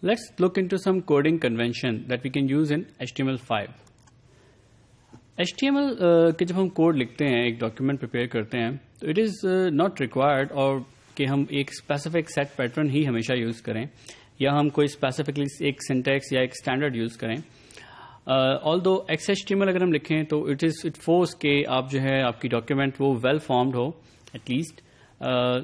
Let's look into some coding convention that we can use in HTML5. HTML کے جب ہم code لکھتے ہیں ایک ڈاکیومنٹ پریپیئر کرتے ہیں تو اٹ از ناٹ ریکوائرڈ اور کہ ہم ایک اسپیسیفک سیٹ پیٹرن ہی ہمیشہ یوز کریں یا ہم کوئی اسپیسیفکلی ایک سینٹیکس یا ایک اسٹینڈرڈ یوز کریں. آلدو XHTML اگر ہم لکھیں تو اٹ فورس کہ آپ جو ہے آپ کی ڈاکیومنٹ وہ ویل فارمڈ ہو ایٹ لیسٹ.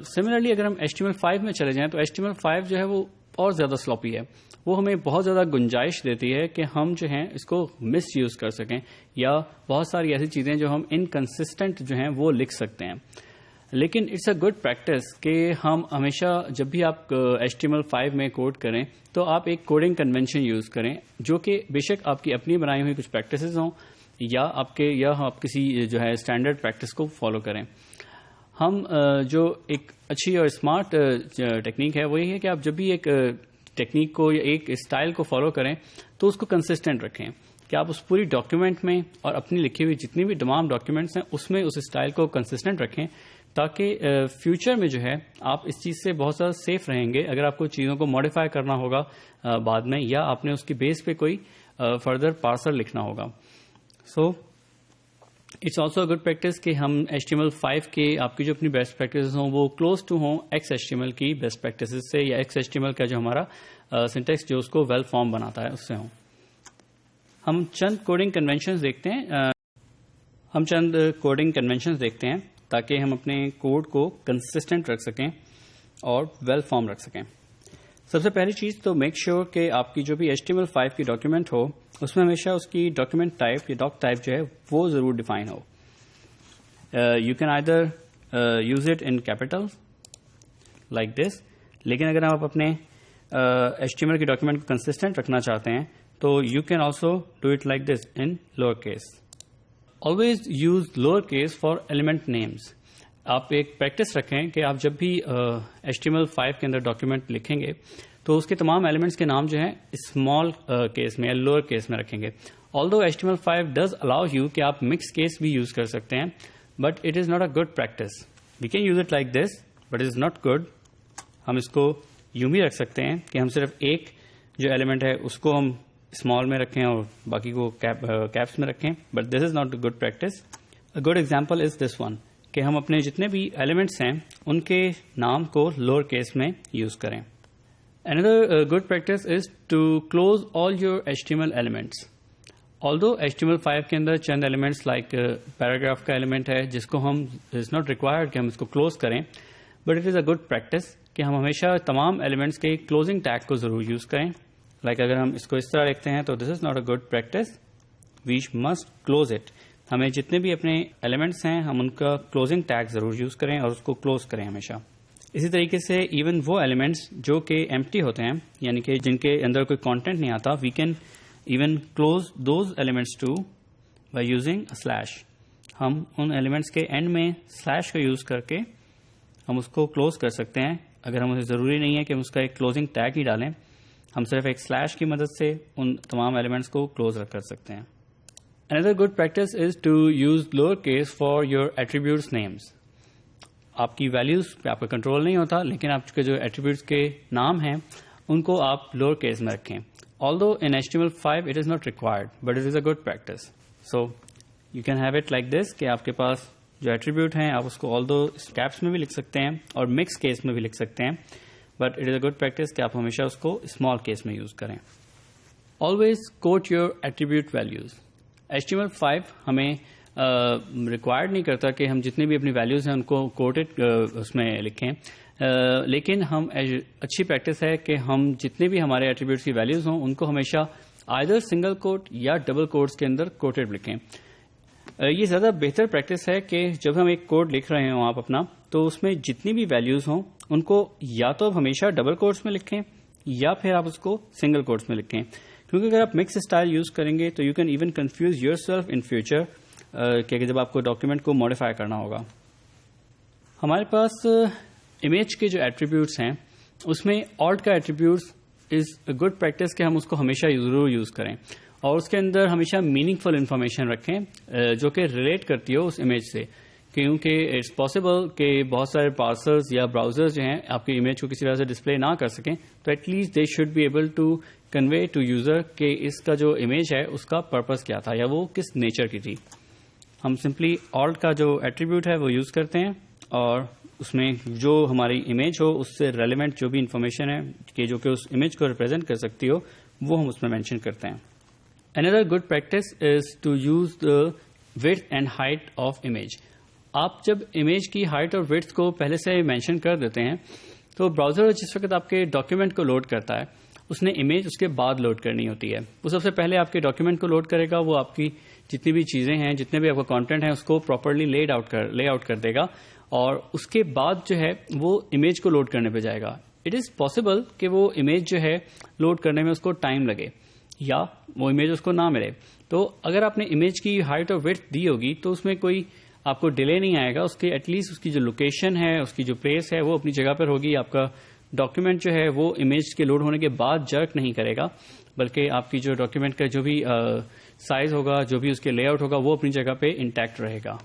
سملرلی اگر ہم HTML5 میں چلے جائیں تو HTML5 جو ہے وہ اور زیادہ سلوپی ہے. وہ ہمیں بہت زیادہ گنجائش دیتی ہے کہ ہم جو ہیں اس کو مس یوز کر سکیں یا بہت ساری ایسی چیزیں جو ہم انکنسسٹنٹ جو ہیں وہ لکھ سکتے ہیں. لیکن اٹس اے گڈ پریکٹس کہ ہم ہمیشہ جب بھی آپ HTML5 میں کوڈ کریں تو آپ ایک کوڈنگ کنونشن یوز کریں جو کہ بے شک آپ کی اپنی بنائی ہوئی کچھ پریکٹسز ہوں یا آپ کسی جو ہے اسٹینڈرڈ پریکٹس کو فالو کریں. ہم جو ایک اچھی اور اسمارٹ ٹیکنیک ہے وہ یہ ہے کہ آپ جب بھی ایک ٹیکنیک کو یا ایک اسٹائل کو فالو کریں تو اس کو کنسسٹنٹ رکھیں کہ آپ اس پوری ڈاکیومنٹ میں اور اپنی لکھی ہوئی جتنی بھی تمام ڈاکیومنٹس ہیں اس میں اس اسٹائل کو کنسسٹنٹ رکھیں تاکہ فیوچر میں جو ہے آپ اس چیز سے بہت زیادہ سیف رہیں گے اگر آپ کو چیزوں کو ماڈیفائی کرنا ہوگا بعد میں یا آپ نے اس کی بیس پہ کوئی فردر پارسر لکھنا ہوگا. So it's also a good practice کہ ہم HTML5 کے آپ کی جو اپنی بیسٹ پریکٹسز ہوں وہ کلوز ٹو ہوں XHTML کی بیسٹ پریکٹسز سے یا XHTML کا جو ہمارا سنٹیکس جو اس کو ویل فارم بناتا ہے اس سے ہوں. ہم چند کوڈنگ کنونشنز دیکھتے ہیں تاکہ ہم اپنے کوڈ کو کنسسٹنٹ رکھ سکیں اور ویل فارم رکھ سکیں. سب سے پہلی چیز تو میک شیور کہ آپ کی جو بھی HTML5 کی ڈاکیومنٹ ہو اس میں ہمیشہ اس کی ڈاکیومنٹ ٹائپ یا ڈاک ٹائپ جو ہے وہ ضرور define who. You can either use it in capital like this, لیکن اگر آپ اپنے HTML کی ڈاکیومنٹ کو کنسسٹنٹ رکھنا چاہتے ہیں تو you can also do it like this in lower case. Always use lower case for element names. آپ ایک پریکٹس رکھیں کہ آپ جب بھی HTML5 کے اندر ڈاکیومنٹ لکھیں گے تو اس کے تمام ایلیمنٹس کے نام جو ہیں اسمال کیس میں یا لوور کیس میں رکھیں گے. آلدو HTML5 ڈز الاؤ یو کہ آپ مکس کیس بھی یوز کر سکتے ہیں but it is not a good practice. We can use it like this but it is not good. ہم اس کو یوں بھی رکھ سکتے ہیں کہ ہم صرف ایک جو ایلیمنٹ ہے اس کو ہم اسمال میں رکھیں اور باقی کو کیپس میں رکھیں but this is not a good practice. A good example is this one کہ ہم اپنے جتنے بھی ایلیمنٹس ہیں ان کے نام کو لوور کیس میں یوز کریں. Another good practice is to close all your HTML elements. Although HTML5 کے اندر چند ایلیمنٹس لائک پیراگراف کا ایلیمنٹ ہے جس کو ہم از ناٹ ریکوائرڈ کہ ہم اس کو کلوز کریں but it is a good practice کہ ہم ہمیشہ تمام ایلیمنٹس کے کلوزنگ ٹیگ کو ضرور یوز کریں. لائک اگر ہم اس کو اس طرح لکھتے ہیں تو this is not a good practice. We must close it. ہمیں جتنے بھی اپنے ایلیمنٹس ہیں ہم ان کا کلوزنگ ٹیگ ضرور یوز کریں اور اس کو کلوز کریں ہمیشہ. اسی طریقے سے ایون وہ ایلیمنٹس جو کہ ایمٹی ہوتے ہیں یعنی کہ جن کے اندر کوئی کانٹینٹ نہیں آتا we can even close those elements too by using a slash. ہم ان ایلیمنٹس کے اینڈ میں سلیش کا یوز کر کے ہم اس کو کلوز کر سکتے ہیں. اگر ہم اسے ضروری نہیں ہے کہ ہم اس کا ایک کلوزنگ ٹیگ ہی ڈالیں, ہم صرف ایک سلیش کی مدد سے ان تمام ایلیمنٹس کو کلوز کر سکتے ہیں. Another good practice is to use lower case for your attributes names. آپ کی ویلیوز پہ آپ کا کنٹرول نہیں ہوتا لیکن آپ کے جو ایٹریبیوٹس کے نام ہیں ان کو آپ لوور کیس میں رکھیں. Although in HTML5 it is not required but it is a good practice. So you can have it like this کہ آپ کے پاس جو ایٹریبیوٹ ہیں آپ اس کو although کیپس میں بھی لکھ سکتے ہیں اور مکس کیس میں بھی لکھ سکتے ہیں but it is a good practice کہ آپ ہمیشہ اس کو اسمال کیس میں یوز کریں. Always quote your attribute values. HTML5 ہمیں ریکوائرڈ نہیں کرتا کہ ہم جتنی بھی اپنی ویلیوز ہیں ان کو کوٹڈ اس میں لکھیں, لیکن ہم اچھی پریکٹس ہے کہ ہم جتنے بھی ہمارے ایٹریبیوٹس کی ویلیوز ہوں ان کو ہمیشہ آئدر سنگل کوٹ یا ڈبل کوٹس کے اندر کوٹڈ لکھیں. یہ زیادہ بہتر پریکٹس ہے کہ جب ہم ایک کوڈ لکھ رہے ہوں آپ اپنا تو اس میں جتنی بھی ویلیوز ہوں ان کو یا تو ہمیشہ ڈبل کوٹس میں لکھیں یا پھر آپ اس کو سنگل کوٹس میں لکھیں, کیونکہ اگر آپ مکس اسٹائل یوز کریں گے تو you can even confuse yourself in future کہ جب آپ کو ڈاکیومنٹ کو ماڈیفائی کرنا ہوگا. ہمارے پاس امیج کے جو ایٹریبیوٹس ہیں اس میں آلٹ کا ایٹریبیوٹس از اے گڈ پریکٹس کہ ہم اس کو ہمیشہ ضرور یوز کریں اور اس کے اندر ہمیشہ میننگ فل انفارمیشن رکھیں جو کہ ریلیٹ کرتی ہو اس امیج سے, کیونکہ اٹس پاسبل کہ بہت سارے پارسرز یا براؤزرز جو ہیں آپ کی امیج کو کسی وجہ سے ڈسپلے نہ کر سکیں، تو at least they should be able to convey to user کہ اس کا جو امیج ہے اس کا پرپز کیا تھا یا وہ کس نیچر کی تھی. ہم سمپلی آلٹ کا جو ایٹریبیوٹ ہے وہ یوز کرتے ہیں اور اس میں جو ہماری امیج ہو اس سے ریلیونٹ جو بھی انفارمیشن ہے کہ جو کہ اس امیج کو ریپرزینٹ کر سکتی ہو وہ ہم اس میں مینشن کرتے ہیں. Another good practice is to use the width and height of image. آپ جب امیج کی ہائٹ اور width کو پہلے سے مینشن کر دیتے ہیں تو براؤزر جس وقت آپ کے ڈاکیومنٹ کو لوڈ کرتا ہے اس نے امیج اس کے بعد لوڈ کرنی ہوتی ہے. وہ سب سے پہلے آپ کے ڈاکیومنٹ کو لوڈ کرے گا، وہ آپ کی جتنی بھی چیزیں ہیں، جتنے بھی آپ کا کانٹینٹ ہے اس کو پراپرلی لے آؤٹ کر دے گا اور اس کے بعد جو ہے وہ امیج کو لوڈ کرنے پہ جائے گا. اٹ از پاسبل کہ وہ امیج جو ہے لوڈ کرنے میں اس کو ٹائم لگے یا وہ امیج اس کو نہ ملے. تو اگر آپ نے امیج کی ہائٹ اور ویڈتھ دی ہوگی تو اس میں کوئی آپ کو ڈیلے نہیں آئے گا. اس کے ایٹ لیسٹ اس کی جو لوکیشن ہے، اس کی جو پلیس ہے وہ اپنی جگہ پر ہوگی. آپ کا ڈاکیومنٹ جو ہے وہ امیج کے لوڈ ہونے کے بعد جرک نہیں کرے گا، بلکہ آپ کی جو ڈاکیومنٹ کا جو بھی سائز ہوگا، جو بھی اس کے لے آؤٹ ہوگا وہ اپنی جگہ پہ انٹیکٹ رہے گا.